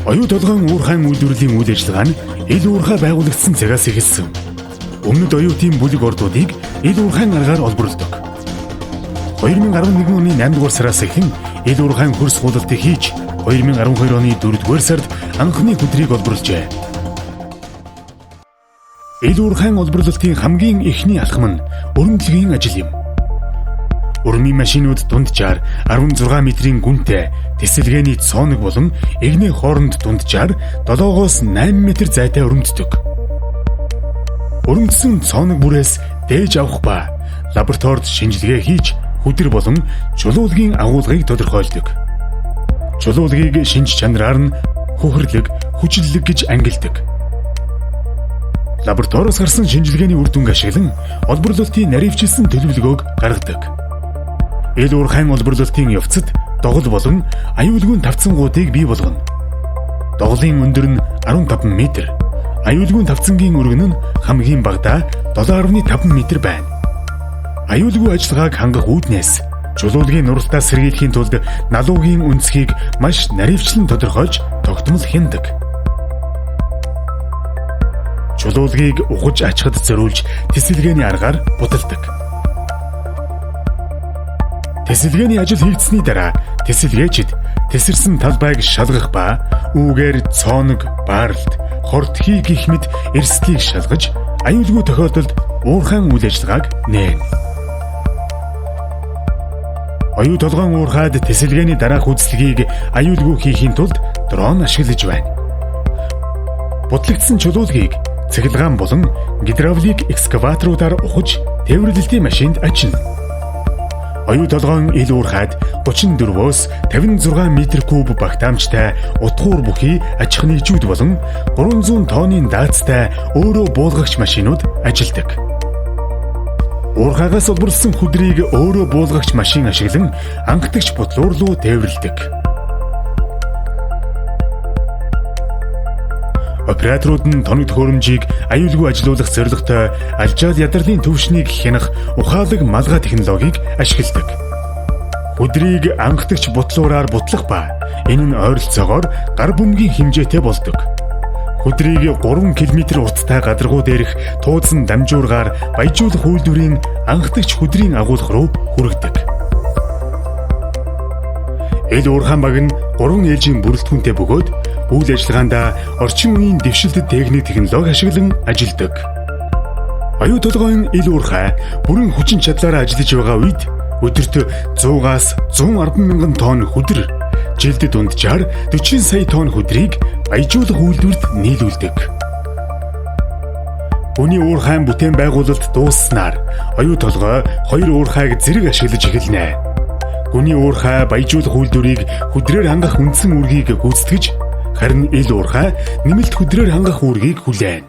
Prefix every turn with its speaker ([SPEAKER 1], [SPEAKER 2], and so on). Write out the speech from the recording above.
[SPEAKER 1] Оюу толгойн уурхайн үйлдвэрлэлийн үйл ажиллагаа нь ил уурхай байгуулагдсан цагаас эхэлсэн. Өмнөд оюутын бүлэг ордуудыг ил уурхайн аргаар олборлодог. 2011 оны 8 дугаар сараас эхлэн ил уурхайн хөрс худалдыг хийж 2012 оны 4 дугаар сард анхны хөдрийг олборлжээ. Ил уурхайн олборлолтын хамгийн эхний алхам нь өрөмдлөгийн ажил юм. Урмын машинууд дунджаар 16 метрийн гүнтэй тесэлгээний цооног болон эгний хооронд дунджаар 7-8 метр зайтай өрөмддөг. Өрөмдсөн цооног бүрээс дээж авах ба лабораторид шинжилгээ хийж хүдэр болон чулуулгийн агуулгыг тодорхойлдог. Чулуулгийг шинж чанараар нь хөхрлөг, хүчлэлэг гэж ангилдаг. Лабораториос гарсан шинжилгээний үр дүнг ашиглан олборлолтын наривчилсан төлөвлөгөөг гаргадаг. Ил уурхайн олборлолтын явцад догол болон аюулгүйн тавцангуудыг бий болгоно. Доголын өндөр нь 15 м, аюулгүйн тавцангийн өргөн нь хамгийн багадаа 7.5 м байна. Аюулгүй ажиллагааг хангах үүднээс чулуулгийн нуралтаас сэргийлэхийн тулд налуугийн үнцгийг маш наривчлан тодорхойлж тогтмол хяндаг. Чулуулгийг ухаж ачхад зориулж тесэлгээний аргаар будалдаг. Тесэлгээний ажил хийгдсэний дараа тесэлгээчид тесэрсэн талбайг шалгах ба үүгээр цооног, баарлт, хортхий гэх мэт эрсдлийг шалгаж аюулгүй тохиолдолд уурхайн үйл ажиллагааг нээнэ. Оюу толгойн уурхайд тесэлгээний дараах үйлчлэгийг аюулгүй хийхийн тулд дрон ашиглаж байна. Бутлагдсан чулуулгийг цахилгаан болон гидравлик экскаваторуудаар ухаж тээвэрлэлтийн машинд ачна. Оюу толгойн ил уурхайд 34-өөс 56 м3 багтаамжтай утгуур бүхий аж ахуйн нэгжүүд болон 300 тонны даацтай өөрөө буулгагч машинууд ажилладаг. Уурхайгаас олборлсон хүдрийг өөрөө буулгагч машин ашиглан анхдагч бодлуур руу тээвэрлэдэг. Операторууд нь тоног төхөөрөмжийг аюулгүй ажилуулах зорилготой алжаал ядралын төвшнийг хянах ухаалаг малгай технологиг ашигладаг. Хүдрийг анхдагч бодлуураар бутлах ба энэ нь ойролцоогоор гар бөмбөгийн хэмжээтэй болдог. Хүдрийг 3 км урттай гадаргуу дээрх туудсан дамжуургаар баяжуулах үйлдвэрийн анхдагч хүдрийн агуулга руу хүргэдэг. Ил уурхайн баг нь 3 ээлжийн бүрэлдэхүүнтэй бөгөөд үйл ажиллагаанд орчин үеийн дэвшилтэд технологи ашиглан ажилладаг. Оюу толгойн ил уурхай бүрэн хүчин чадлаараа ажиллаж байгаа үед өдөрт 100-аас 110 мянган тонн хүдэр, жилд дунджаар 40 сая тонн хүдрийг баяжуулах үйлдвэрт нийлүүлдэг. Хүний уурхайн бүтээн байгуулалт дусснаар оюу толгой 2 уурхайг зэрэг ашиглаж эхэлнэ. Хүний уурхай баяжуулах үйлдвэрийг хүдрээр хангах үндсэн үүргийг гүйцэтгэж, харин ил уурхай нэмэлт хүдрээр хангах үүргийг хүлээнэ.